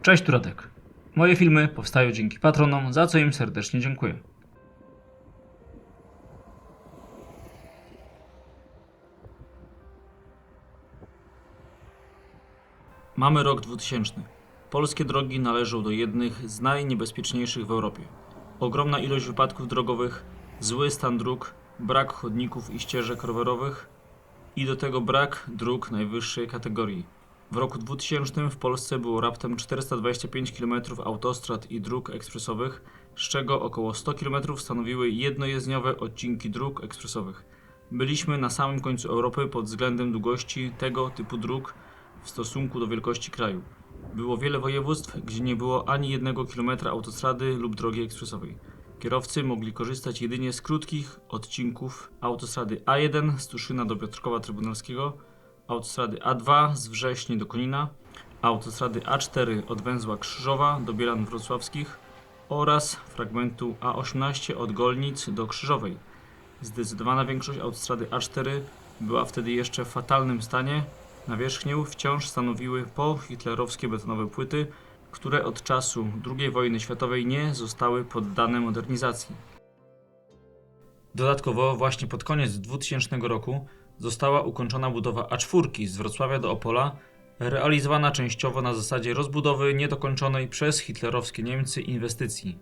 Cześć, tu Radek. Moje filmy powstają dzięki patronom, za co im serdecznie dziękuję. Mamy rok 2000. Polskie drogi należą do jednych z najniebezpieczniejszych w Europie. Ogromna ilość wypadków drogowych, zły stan dróg, brak chodników i ścieżek rowerowych i do tego brak dróg najwyższej kategorii. W roku 2000 w Polsce było raptem 425 km autostrad i dróg ekspresowych, z czego około 100 km stanowiły jednojezdniowe odcinki dróg ekspresowych. Byliśmy na samym końcu Europy pod względem długości tego typu dróg w stosunku do wielkości kraju. Było wiele województw, gdzie nie było ani jednego kilometra autostrady lub drogi ekspresowej. Kierowcy mogli korzystać jedynie z krótkich odcinków autostrady A1 z Tuszyna do Piotrkowa Trybunalskiego, autostrady A2 z Wrześni do Konina, autostrady A4 od węzła Krzyżowa do Bielan Wrocławskich oraz fragmentu A18 od Golnic do Krzyżowej. Zdecydowana większość autostrady A4 była wtedy jeszcze w fatalnym stanie. Nawierzchnię wciąż stanowiły pohitlerowskie betonowe płyty, które od czasu II wojny światowej nie zostały poddane modernizacji. Dodatkowo właśnie pod koniec 2000 roku została ukończona budowa A4 z Wrocławia do Opola, realizowana częściowo na zasadzie rozbudowy niedokończonej przez hitlerowskie Niemcy inwestycji.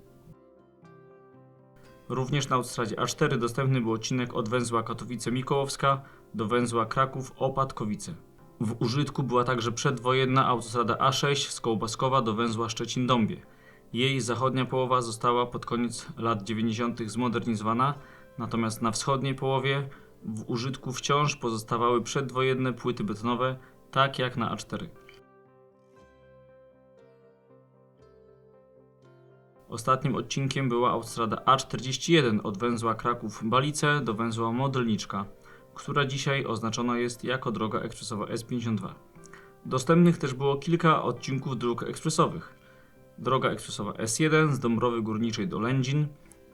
Również na autostradzie A4 dostępny był odcinek od węzła Katowice-Mikołowska do węzła Kraków-Opatkowice. W użytku była także przedwojenna autostrada A6 z Kołbaskowa do węzła Szczecin-Dąbie. Jej zachodnia połowa została pod koniec lat 90. zmodernizowana, natomiast na wschodniej połowie w użytku wciąż pozostawały przedwojenne płyty betonowe, tak jak na A4. Ostatnim odcinkiem była autostrada A41 od węzła Kraków-Balice do węzła Modelniczka, która dzisiaj oznaczona jest jako droga ekspresowa S52. Dostępnych też było kilka odcinków dróg ekspresowych. Droga ekspresowa S1 z Dąbrowy Górniczej do Lędzin,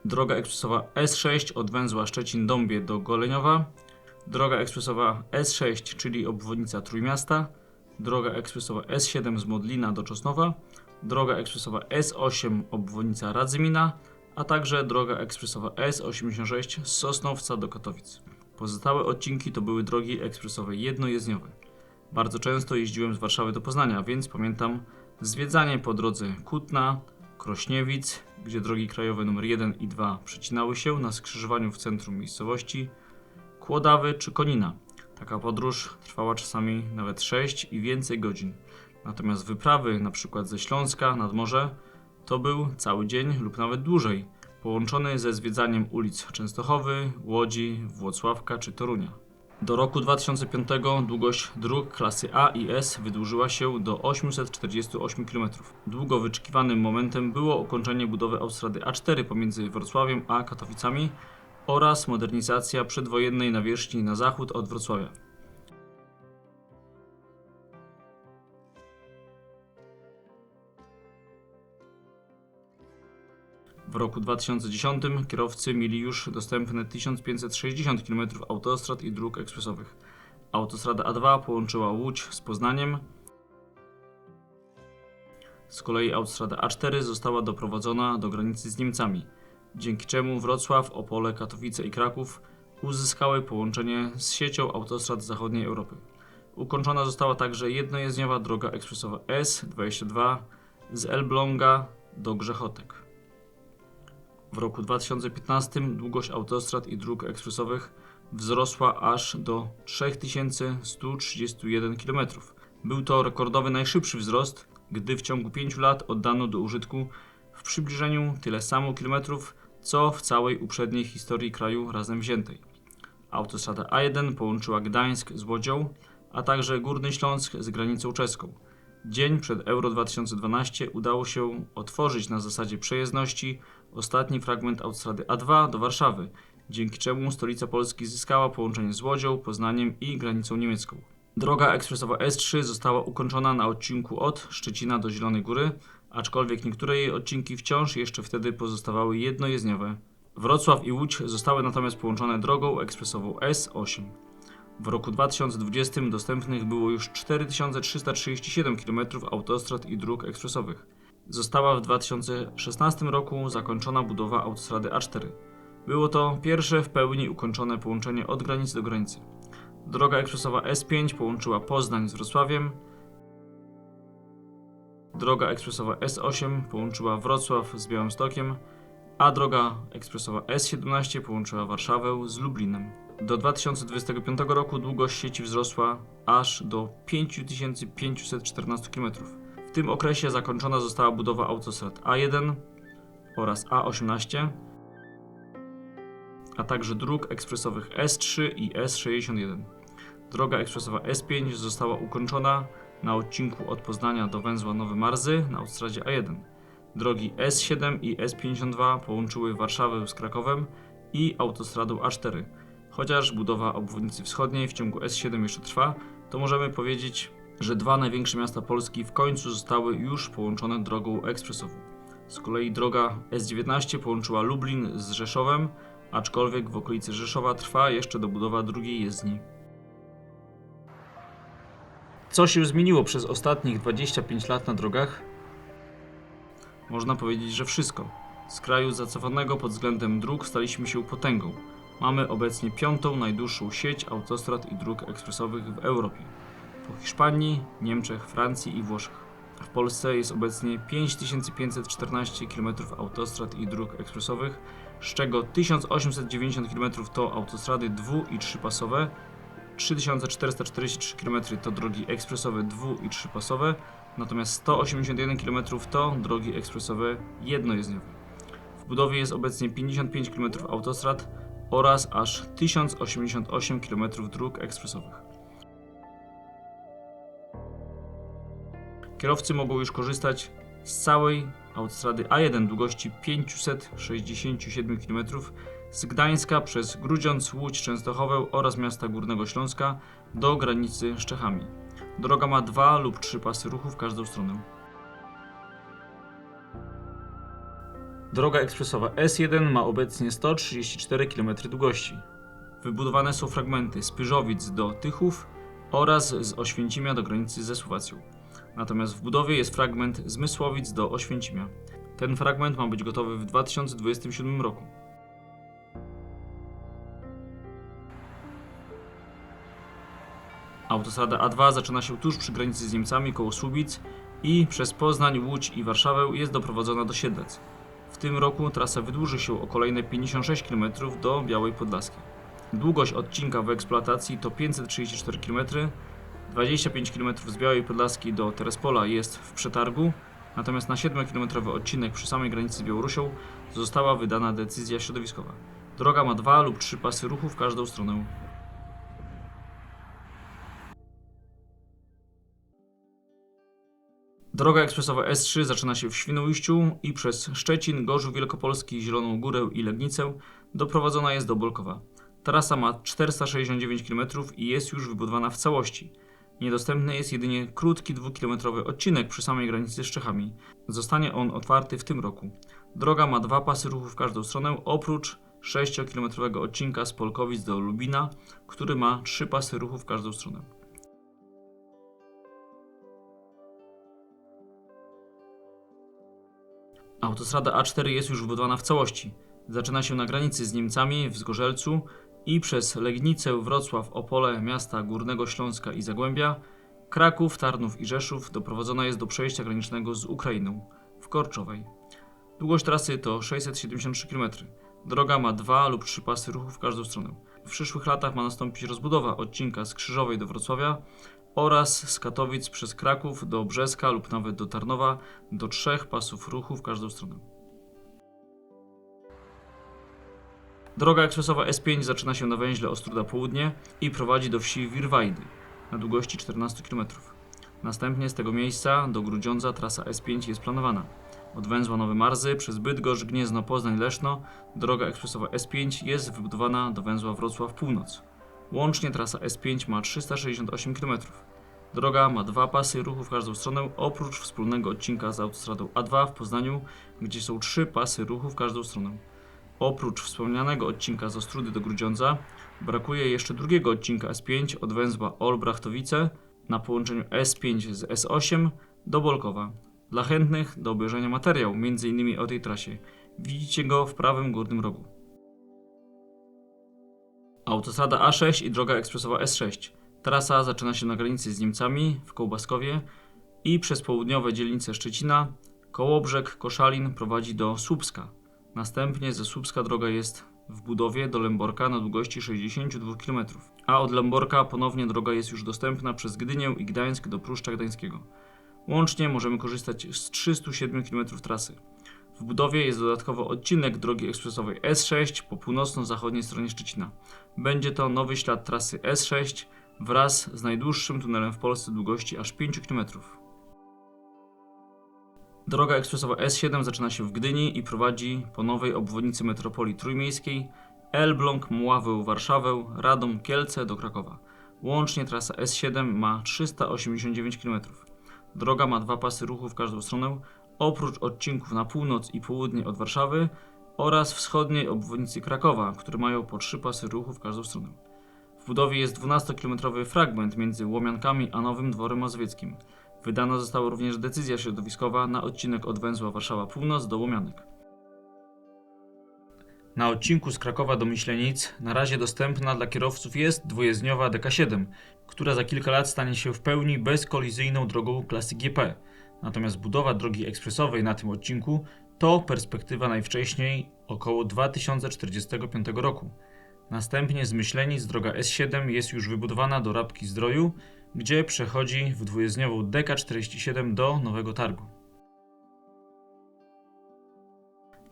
droga ekspresowa S6 od węzła Szczecin-Dąbie do Goleniowa, droga ekspresowa S6, czyli obwodnica Trójmiasta, droga ekspresowa S7 z Modlina do Czosnowa, droga ekspresowa S8 obwodnica Radzymina, a także droga ekspresowa S86 z Sosnowca do Katowic. Pozostałe odcinki to były drogi ekspresowe jednojezdniowe. Bardzo często jeździłem z Warszawy do Poznania, więc pamiętam zwiedzanie po drodze Kutna, Krośniewic, gdzie drogi krajowe nr 1 i 2 przecinały się na skrzyżowaniu w centrum miejscowości, Kłodawy czy Konina. Taka podróż trwała czasami nawet 6 i więcej godzin. Natomiast wyprawy np. ze Śląska nad morze to był cały dzień lub nawet dłużej, połączony ze zwiedzaniem ulic Częstochowy, Łodzi, Włocławka czy Torunia. Do roku 2005 długość dróg klasy A i S wydłużyła się do 848 km. Długo wyczekiwanym momentem było ukończenie budowy autostrady A4 pomiędzy Wrocławiem a Katowicami oraz modernizacja przedwojennej nawierzchni na zachód od Wrocławia. W roku 2010 kierowcy mieli już dostępne 1560 km autostrad i dróg ekspresowych. Autostrada A2 połączyła Łódź z Poznaniem. Z kolei autostrada A4 została doprowadzona do granicy z Niemcami, dzięki czemu Wrocław, Opole, Katowice i Kraków uzyskały połączenie z siecią autostrad zachodniej Europy. Ukończona została także jednojezdniowa droga ekspresowa S22 z Elbląga do Grzechotek. W roku 2015 długość autostrad i dróg ekspresowych wzrosła aż do 3131 km. Był to rekordowy najszybszy wzrost, gdy w ciągu 5 lat oddano do użytku w przybliżeniu tyle samo kilometrów, co w całej uprzedniej historii kraju razem wziętej. Autostrada A1 połączyła Gdańsk z Łodzią, a także Górny Śląsk z granicą czeską. Dzień przed Euro 2012 udało się otworzyć na zasadzie przejezdności ostatni fragment autostrady A2 do Warszawy, dzięki czemu stolica Polski zyskała połączenie z Łodzią, Poznaniem i granicą niemiecką. Droga ekspresowa S3 została ukończona na odcinku od Szczecina do Zielonej Góry, aczkolwiek niektóre jej odcinki wciąż jeszcze wtedy pozostawały jednojezdniowe. Wrocław i Łódź zostały natomiast połączone drogą ekspresową S8. W roku 2020 dostępnych było już 4337 km autostrad i dróg ekspresowych. Została w 2016 roku zakończona budowa autostrady A4. Było to pierwsze w pełni ukończone połączenie od granicy do granicy. Droga ekspresowa S5 połączyła Poznań z Wrocławiem. Droga ekspresowa S8 połączyła Wrocław z Białymstokiem, a droga ekspresowa S17 połączyła Warszawę z Lublinem. Do 2025 roku długość sieci wzrosła aż do 5514 km. W tym okresie zakończona została budowa autostrad A1 oraz A18, a także dróg ekspresowych S3 i S61. Droga ekspresowa S5 została ukończona na odcinku od Poznania do węzła Nowe Marzy na autostradzie A1. Drogi S7 i S52 połączyły Warszawę z Krakowem i autostradą A4. Chociaż budowa obwodnicy wschodniej w ciągu S7 jeszcze trwa, to możemy powiedzieć, że dwa największe miasta Polski w końcu zostały już połączone drogą ekspresową. Z kolei droga S19 połączyła Lublin z Rzeszowem, aczkolwiek w okolicy Rzeszowa trwa jeszcze dobudowa drugiej jezdni. Co się zmieniło przez ostatnich 25 lat na drogach? Można powiedzieć, że wszystko. Z kraju zacofanego pod względem dróg staliśmy się potęgą. Mamy obecnie 5. najdłuższą sieć autostrad i dróg ekspresowych w Europie. Po Hiszpanii, Niemczech, Francji i Włoszech. W Polsce jest obecnie 5514 km autostrad i dróg ekspresowych, z czego 1890 km to autostrady dwu- i trzypasowe, 3443 km to drogi ekspresowe dwu- i trzypasowe, natomiast 181 km to drogi ekspresowe jednojezdniowe. W budowie jest obecnie 55 km autostrad oraz aż 1088 km dróg ekspresowych. Kierowcy mogą już korzystać z całej autostrady A1 długości 567 km z Gdańska przez Grudziądz, Łódź, Częstochowę oraz miasta Górnego Śląska do granicy z Czechami. Droga ma 2 lub 3 pasy ruchu w każdą stronę. Droga ekspresowa S1 ma obecnie 134 km długości. Wybudowane są fragmenty z Pyrzowic do Tychów oraz z Oświęcimia do granicy ze Słowacją. Natomiast w budowie jest fragment z Mysłowic do Oświęcimia. Ten fragment ma być gotowy w 2027 roku. Autostrada A2 zaczyna się tuż przy granicy z Niemcami koło Słubic i przez Poznań, Łódź i Warszawę jest doprowadzona do Siedlec. W tym roku trasa wydłuży się o kolejne 56 km do Białej Podlaskiej. Długość odcinka w eksploatacji to 534 km, 25 km z Białej Podlaskiej do Terespola jest w przetargu, natomiast na 7-kilometrowy odcinek przy samej granicy z Białorusią została wydana decyzja środowiskowa. Droga ma 2 lub 3 pasy ruchu w każdą stronę. Droga ekspresowa S3 zaczyna się w Świnoujściu i przez Szczecin, Gorzów Wielkopolski, Zieloną Górę i Legnicę doprowadzona jest do Bolkowa. Trasa ma 469 km i jest już wybudowana w całości. Niedostępny jest jedynie krótki 2-kilometrowy odcinek przy samej granicy z Czechami. Zostanie on otwarty w tym roku. Droga ma 2 pasy ruchu w każdą stronę, oprócz 6-kilometrowego odcinka z Polkowic do Lubina, który ma 3 pasy ruchu w każdą stronę. Autostrada A4 jest już wybudowana w całości. Zaczyna się na granicy z Niemcami w Zgorzelcu i przez Legnicę, Wrocław, Opole, miasta Górnego Śląska i Zagłębia, Kraków, Tarnów i Rzeszów doprowadzona jest do przejścia granicznego z Ukrainą w Korczowej. Długość trasy to 673 km. Droga ma 2 lub 3 pasy ruchu w każdą stronę. W przyszłych latach ma nastąpić rozbudowa odcinka z Krzyżowej do Wrocławia oraz z Katowic przez Kraków do Brzeska lub nawet do Tarnowa do 3 pasów ruchu w każdą stronę. Droga ekspresowa S5 zaczyna się na węźle Ostróda Południe i prowadzi do wsi Wirwajdy na długości 14 km. Następnie z tego miejsca do Grudziądza trasa S5 jest planowana. Od węzła Nowe Marzy przez Bydgoszcz, Gniezno, Poznań, Leszno droga ekspresowa S5 jest wybudowana do węzła Wrocław Północ. Łącznie trasa S5 ma 368 km. Droga ma 2 pasy ruchu w każdą stronę, oprócz wspólnego odcinka z autostradą A2 w Poznaniu, gdzie są 3 pasy ruchu w każdą stronę. Oprócz wspomnianego odcinka z Ostródy do Grudziądza brakuje jeszcze drugiego odcinka S5 od węzła Olbrachtowice na połączeniu S5 z S8 do Bolkowa. Dla chętnych do obejrzenia materiał m.in. o tej trasie widzicie go w prawym górnym rogu. Autostrada A6 i droga ekspresowa S6. Trasa zaczyna się na granicy z Niemcami w Kołbaskowie i przez południowe dzielnice Szczecina, Kołobrzeg, Koszalin prowadzi do Słupska. Następnie ze Słupska droga jest w budowie do Lęborka na długości 62 km, a od Lęborka ponownie droga jest już dostępna przez Gdynię i Gdańsk do Pruszcza Gdańskiego. Łącznie możemy korzystać z 307 km trasy. W budowie jest dodatkowo odcinek drogi ekspresowej S6 po północno-zachodniej stronie Szczecina. Będzie to nowy ślad trasy S6 wraz z najdłuższym tunelem w Polsce długości aż 5 km. Droga ekspresowa S7 zaczyna się w Gdyni i prowadzi po nowej obwodnicy metropolii trójmiejskiej Elbląg, Mławę, Warszawę, Radom, Kielce do Krakowa. Łącznie trasa S7 ma 389 km. Droga ma 2 pasy ruchu w każdą stronę, oprócz odcinków na północ i południe od Warszawy oraz wschodniej obwodnicy Krakowa, które mają po 3 pasy ruchu w każdą stronę. W budowie jest 12-kilometrowy fragment między Łomiankami a Nowym Dworem Mazowieckim. Wydana została również decyzja środowiskowa na odcinek od węzła Warszawa Północ do Łomianek. Na odcinku z Krakowa do Myślenic na razie dostępna dla kierowców jest dwujezdniowa DK7, która za kilka lat stanie się w pełni bezkolizyjną drogą klasy GP. Natomiast budowa drogi ekspresowej na tym odcinku to perspektywa najwcześniej około 2045 roku. Następnie z Myślenic droga S7 jest już wybudowana do Rabki-Zdroju, gdzie przechodzi w dwujezdniową DK47 do Nowego Targu.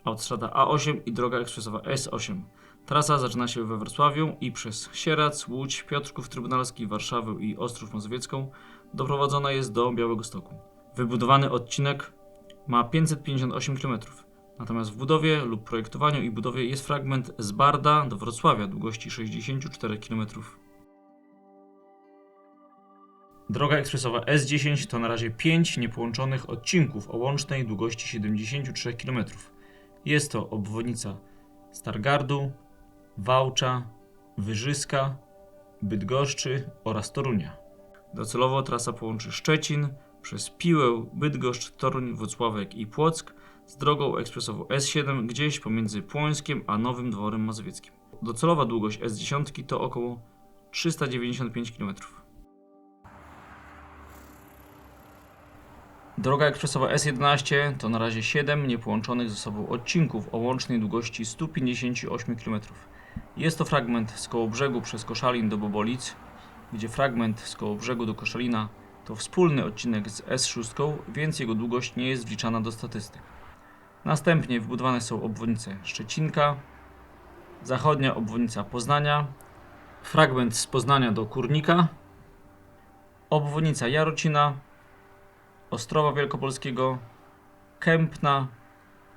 Autostrada A8 i droga ekspresowa S8. Trasa zaczyna się we Wrocławiu i przez Sieradz, Łódź, Piotrków Trybunalski, Warszawę i Ostrów Mazowiecką doprowadzona jest do Białegostoku. Wybudowany odcinek ma 558 km. Natomiast w budowie lub projektowaniu i budowie jest fragment z Barda do Wrocławia długości 64 km. Droga ekspresowa S10 to na razie 5 niepołączonych odcinków o łącznej długości 73 km. Jest to obwodnica Stargardu, Wałcza, Wyżyska, Bydgoszczy oraz Torunia. Docelowo trasa połączy Szczecin przez Piłę, Bydgoszcz, Toruń, Włocławek i Płock z drogą ekspresową S7 gdzieś pomiędzy Płońskiem a Nowym Dworem Mazowieckim. Docelowa długość S10 to około 395 km. Droga ekspresowa S11 to na razie 7 niepołączonych ze sobą odcinków o łącznej długości 158 km. Jest to fragment z Kołobrzegu przez Koszalin do Bobolic, gdzie fragment z Kołobrzegu do Koszalina to wspólny odcinek z S6, więc jego długość nie jest wliczana do statystyk. Następnie wbudowane są obwodnice Szczecinka, zachodnia obwodnica Poznania, fragment z Poznania do Kurnika, obwodnica Jarocina, Ostrowa Wielkopolskiego, Kępna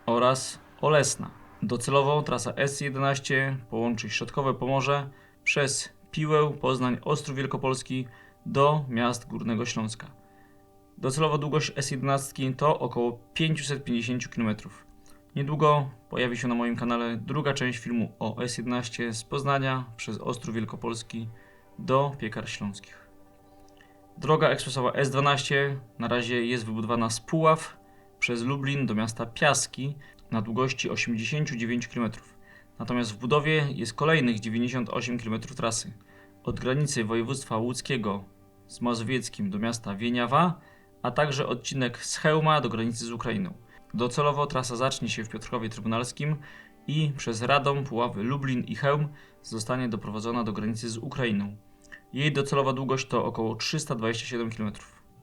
oraz Olesna. Docelowo trasa S11 połączy środkowe Pomorze przez Piłę, Poznań, Ostrów Wielkopolski do miast Górnego Śląska. Docelowa długość S11 to około 550 km. Niedługo pojawi się na moim kanale druga część filmu o S11 z Poznania przez Ostrów Wielkopolski do Piekar Śląskich. Droga ekspresowa S12 na razie jest wybudowana z Puław przez Lublin do miasta Piaski na długości 89 km. Natomiast w budowie jest kolejnych 98 km trasy. Od granicy województwa łódzkiego z Mazowieckim do miasta Wieniawa, a także odcinek z Chełma do granicy z Ukrainą. Docelowo trasa zacznie się w Piotrkowie Trybunalskim i przez Radom, Puławy, Lublin i Chełm zostanie doprowadzona do granicy z Ukrainą. Jej docelowa długość to około 327 km.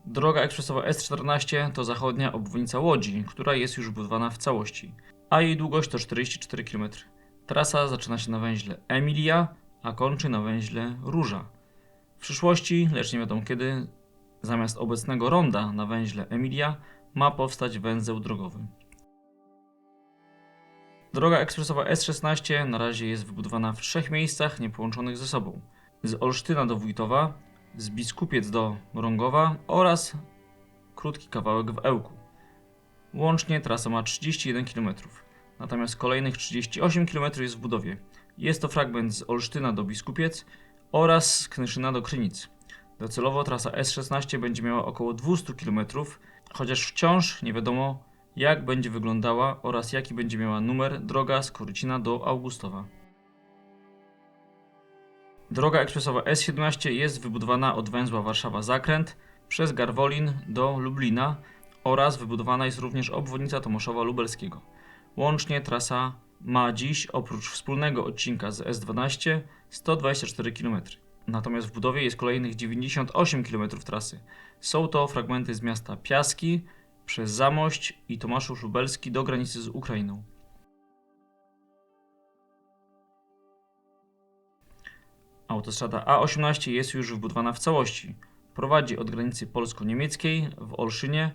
Droga ekspresowa S14 to zachodnia obwodnica Łodzi, która jest już budowana w całości, a jej długość to 44 km. Trasa zaczyna się na węźle Emilia, a kończy na węźle Róża. W przyszłości, lecz nie wiadomo kiedy, zamiast obecnego ronda na węźle Emilia ma powstać węzeł drogowy. Droga ekspresowa S16 na razie jest wybudowana w 3 miejscach niepołączonych ze sobą. Z Olsztyna do Wójtowa, z Biskupiec do Mrągowa oraz krótki kawałek w Ełku. Łącznie trasa ma 31 km. natomiast kolejnych 38 km jest w budowie. Jest to fragment z Olsztyna do Biskupiec oraz z Knyszyna do Krynic. Docelowo trasa S16 będzie miała około 200 km, chociaż wciąż nie wiadomo, jak będzie wyglądała oraz jaki będzie miała numer droga z Korycina do Augustowa. Droga ekspresowa S17 jest wybudowana od węzła Warszawa-Zakręt przez Garwolin do Lublina oraz wybudowana jest również obwodnica Tomoszowa Lubelskiego. Łącznie trasa ma dziś oprócz wspólnego odcinka z S12 124 km. Natomiast w budowie jest kolejnych 98 km trasy. Są to fragmenty z miasta Piaski przez Zamość i Tomaszów Lubelski do granicy z Ukrainą. Autostrada A18 jest już wybudowana w całości. Prowadzi od granicy polsko-niemieckiej w Olszynie,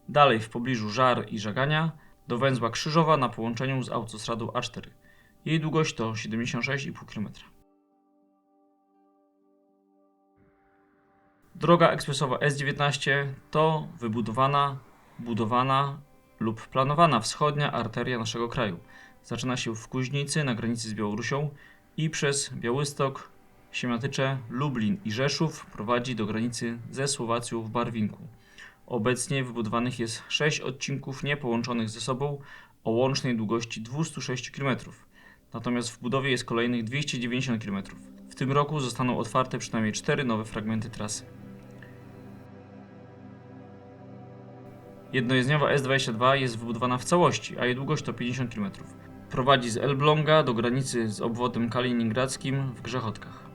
dalej w pobliżu Żar i Żagania, do węzła Krzyżowa na połączeniu z autostradą A4. Jej długość to 76,5 km. Droga ekspresowa S19 to wybudowana, budowana lub planowana wschodnia arteria naszego kraju. Zaczyna się w Kuźnicy na granicy z Białorusią i przez Białystok, Siemiatycze, Lublin i Rzeszów prowadzi do granicy ze Słowacją w Barwinku. Obecnie wybudowanych jest 6 odcinków niepołączonych ze sobą o łącznej długości 206 km. Natomiast w budowie jest kolejnych 290 km. W tym roku zostaną otwarte przynajmniej 4 nowe fragmenty trasy. Jednojezdniowa S22 jest wybudowana w całości, a jej długość to 50 km. Prowadzi z Elbląga do granicy z obwodem kaliningradzkim w Grzechotkach.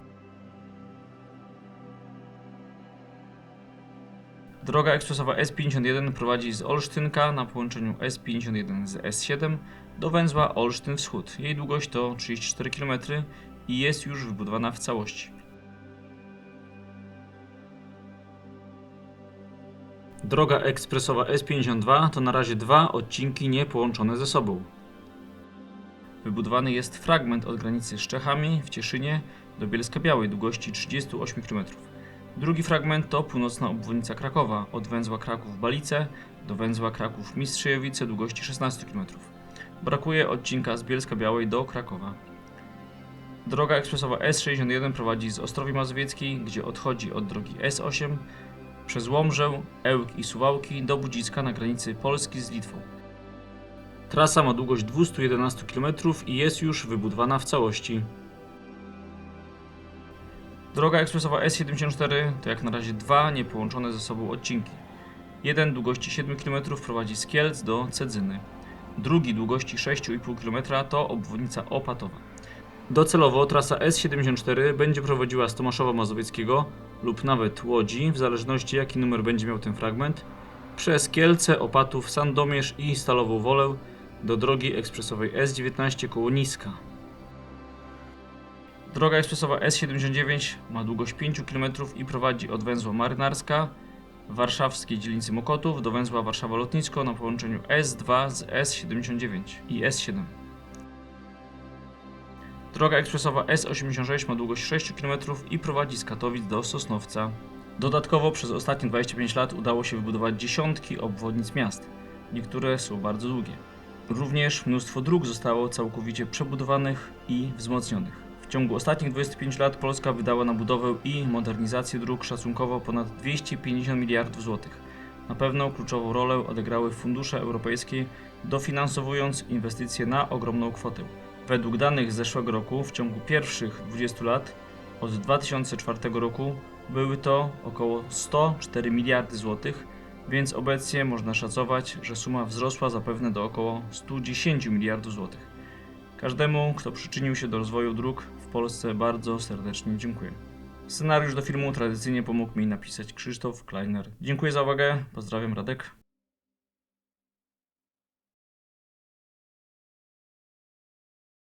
Droga ekspresowa S51 prowadzi z Olsztynka na połączeniu S51 z S7 do węzła Olsztyn Wschód. Jej długość to 34 km i jest już wybudowana w całości. Droga ekspresowa S52 to na razie 2 odcinki niepołączone ze sobą. Wybudowany jest fragment od granicy z Czechami w Cieszynie do Bielska-Białej długości 38 km. Drugi fragment to północna obwodnica Krakowa od węzła Kraków-Balice do węzła Kraków-Mistrzejowice długości 16 km. Brakuje odcinka z Bielska-Białej do Krakowa. Droga ekspresowa S61 prowadzi z Ostrowi Mazowieckiej, gdzie odchodzi od drogi S8 przez Łomżę, Ełk i Suwałki do Budziska na granicy Polski z Litwą. Trasa ma długość 211 km i jest już wybudowana w całości. Droga ekspresowa S74 to jak na razie 2 niepołączone ze sobą odcinki. Jeden długości 7 km prowadzi z Kielc do Cedzyny. Drugi długości 6,5 km to obwodnica Opatowa. Docelowo trasa S74 będzie prowadziła z Tomaszowa Mazowieckiego lub nawet Łodzi, w zależności jaki numer będzie miał ten fragment, przez Kielce, Opatów, Sandomierz i Stalową Wolę do drogi ekspresowej S19 koło Niska. Droga ekspresowa S79 ma długość 5 km i prowadzi od węzła Marynarska w warszawskiej dzielnicy Mokotów do węzła Warszawa-Lotnisko na połączeniu S2 z S79 i S7. Droga ekspresowa S86 ma długość 6 km i prowadzi z Katowic do Sosnowca. Dodatkowo przez ostatnie 25 lat udało się wybudować dziesiątki obwodnic miast. Niektóre są bardzo długie. Również mnóstwo dróg zostało całkowicie przebudowanych i wzmocnionych. W ciągu ostatnich 25 lat Polska wydała na budowę i modernizację dróg szacunkowo ponad 250 miliardów złotych. Na pewno kluczową rolę odegrały fundusze europejskie, dofinansowując inwestycje na ogromną kwotę. Według danych z zeszłego roku w ciągu pierwszych 20 lat od 2004 roku były to około 104 miliardy złotych, więc obecnie można szacować, że suma wzrosła zapewne do około 110 miliardów złotych. Każdemu, kto przyczynił się do rozwoju dróg w Polsce, bardzo serdecznie dziękuję. Scenariusz do filmu tradycyjnie pomógł mi napisać Krzysztof Kleiner. Dziękuję za uwagę, pozdrawiam, Radek.